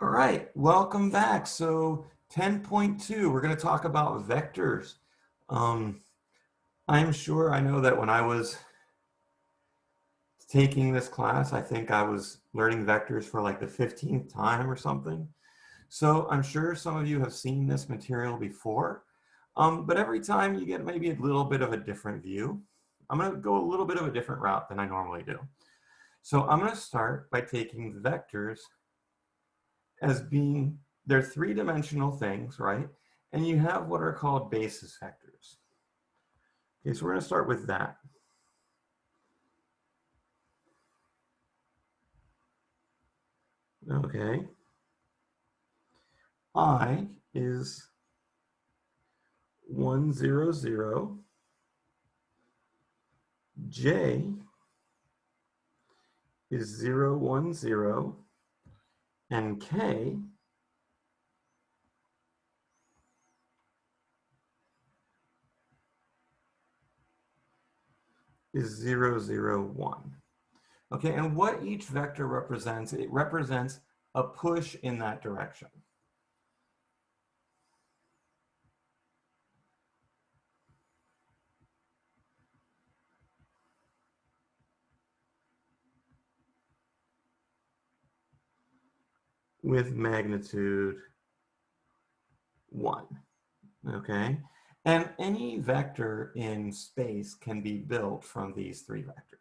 All right, welcome back. So 10.2, we're going to talk about vectors. Um, I know that when I was taking this class, I think I was learning vectors for like the 15th time or something. So I'm sure some of you have seen this material before, but every time you get maybe a little bit of a different view. I'm going to go a little bit of a different route than I normally do. So I'm going to start by taking vectors as being, they're three-dimensional things, right? And you have what are called basis vectors. Okay, so we're going to start with that. Okay. I is 1, 0, 0. J is 0, 1, 0. And K is 0, 0, 1. Okay, and what each vector represents, it represents a push in that direction. With magnitude 1. Okay, and any vector in space can be built from these three vectors.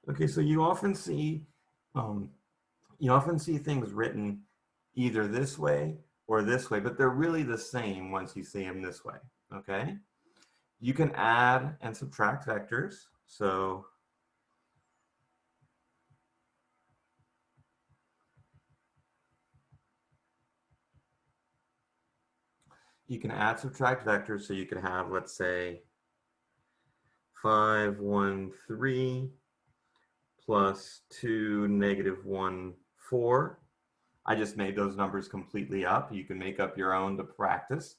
Okay, so you often see things written either this way or this way, but they're really the same once you see them this way. Okay, you can add and subtract vectors. So you can add, subtract vectors. So you can have, let's say, 5, 1, 3 plus 2, negative 1, 4. I just made those numbers completely up. You can make up your own to practice.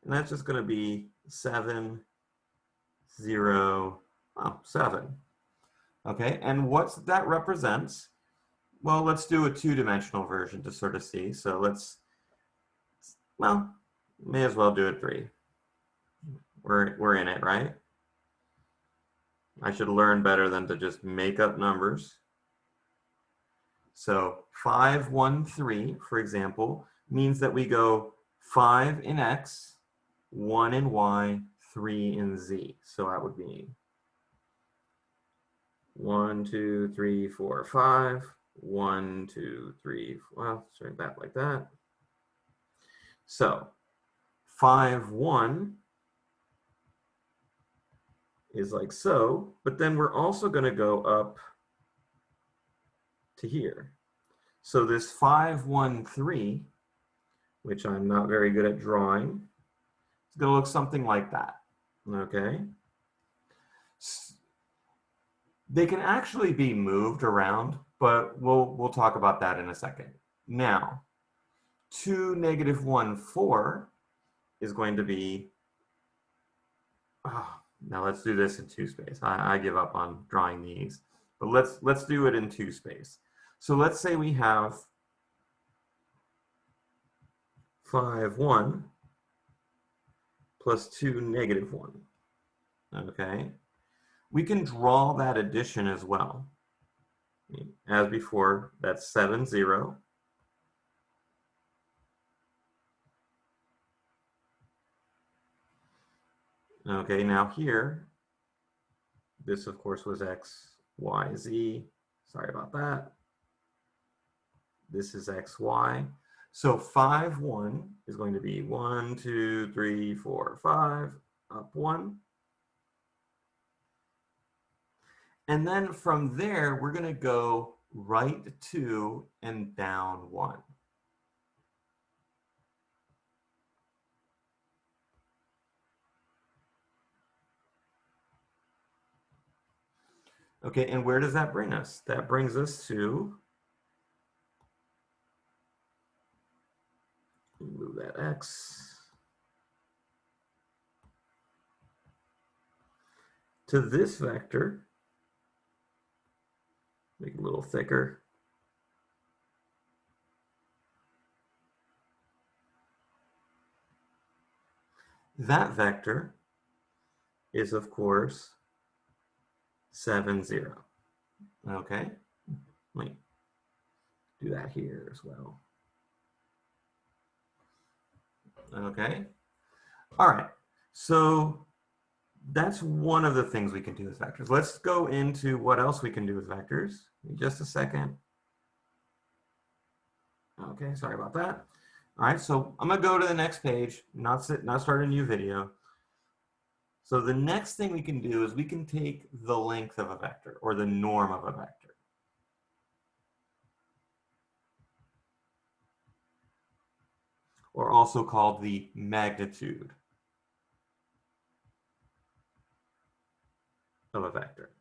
And that's just going to be 7, 0, 7. Okay, and what that represents, well, let's do a two-dimensional version to sort of see. So may as well do it 3. We're in it, right? I should learn better than to just make up numbers. So 5, 1, 3, for example, means that we go 5 in X, 1 in Y, 3 in Z. So that would be 1, 2, 3, 4, 5. 1, 2, 3, well, start that like that. So 5, 1 is like so, but then we're also going to go up to here. So this 5, 1, 3, which I'm not very good at drawing, it's going to look something like that. Okay. They can actually be moved around, but we'll talk about that in a second. Now, 2, negative 1, 4 is going to be, now let's do this in 2 space. I give up on drawing these, but let's do it in 2 space. So let's say we have 5, 1 plus 2, negative 1. Okay. We can draw that addition as well. As before, that's 7, 0. Okay, now here, this of course was X, Y, Z. Sorry about that. This is X, Y. So 5, 1 is going to be 1, 2, 3, 4, 5, up 1. And then from there, we're going to go right 2 and down 1. Okay, and where does that bring us? That brings us to, move that X, to this vector, make it a little thicker. That vector is, of course, 7, 0. Okay, let me do that here as well. Okay, all right, so that's one of the things we can do with vectors. Let's go into what else we can do with vectors in just a second. Okay, sorry about that. All right, so I'm gonna go to the next page, not start a new video. So the next thing we can do is we can take the length of a vector or the norm of a vector. Or also called the magnitude of a vector.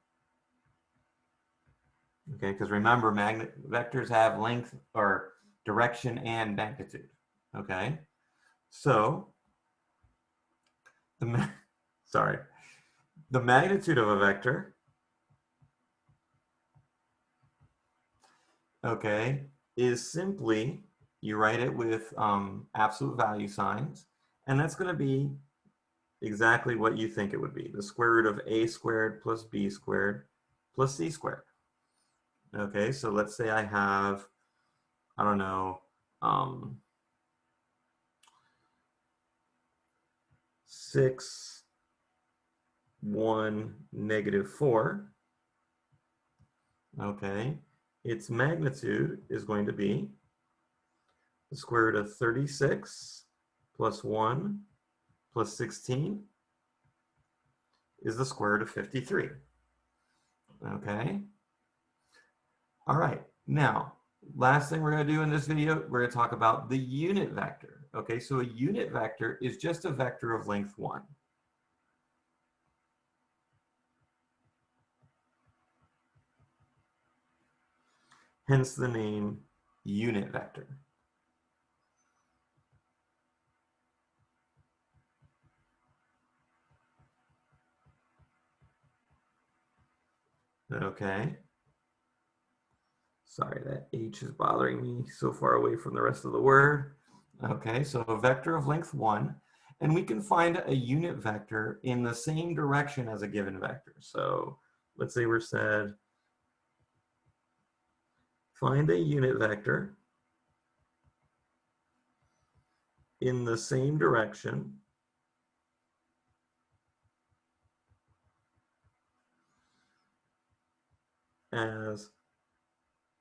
Okay, because remember, vectors have length or direction and magnitude. Okay, so the the magnitude of a vector, okay, is simply you write it with absolute value signs, and that's going to be exactly what you think it would be: the square root of a squared plus b squared plus c squared. Okay, so let's say I have, I don't know, 6, 1, -4. Okay, its magnitude is going to be the square root of 36 plus 1 plus 16 is the square root of 53. Okay, all right, now last thing we're going to do in this video, we're going to talk about the unit vector. Okay, so a unit vector is just a vector of length 1. Hence the name unit vector. Okay. Sorry, that H is bothering me so far away from the rest of the word. Okay, so a vector of length 1, and we can find a unit vector in the same direction as a given vector. So let's say we're said, find a unit vector in the same direction as,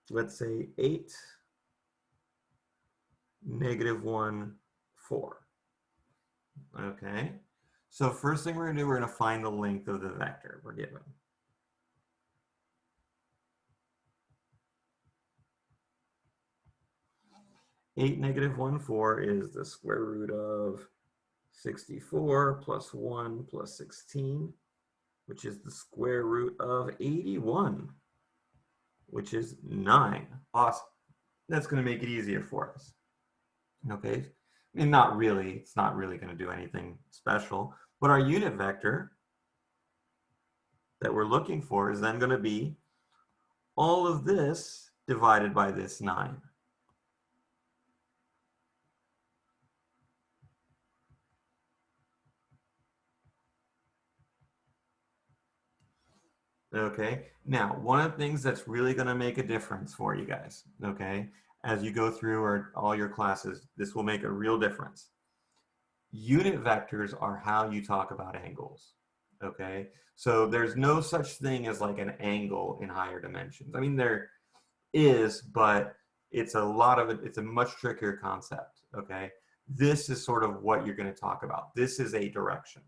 let's say, 8, -1, 4. Okay, so first thing we're going to do, we're going to find the length of the vector we're given. 8, -1, 4 is the square root of 64 plus 1 plus 16, which is the square root of 81, which is 9. Awesome. That's going to make it easier for us. Okay, and not really, it's not really going to do anything special, but our unit vector that we're looking for is then going to be all of this divided by this 9. Okay, now one of the things that's really going to make a difference for you guys, okay, as you go through all your classes, this will make a real difference. Unit vectors are how you talk about angles, okay? So there's no such thing as like an angle in higher dimensions. I mean, there is, but it's a lot of it, it's a much trickier concept, okay? This is sort of what you're going to talk about. This is a direction.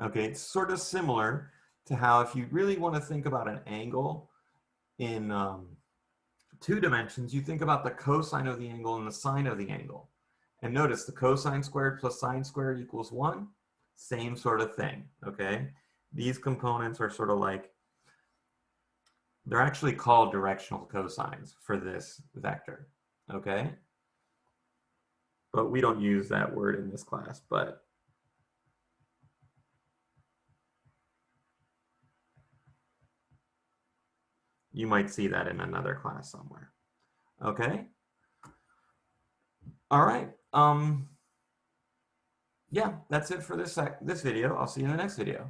Okay, it's sort of similar to how if you really want to think about an angle in two dimensions, you think about the cosine of the angle and the sine of the angle. And notice the cosine squared plus sine squared equals 1. Same sort of thing, okay? These components are sort of like, they're actually called directional cosines for this vector, okay? But we don't use that word in this class, but you might see that in another class somewhere, okay? All right, yeah, that's it for this video. I'll see you in the next video.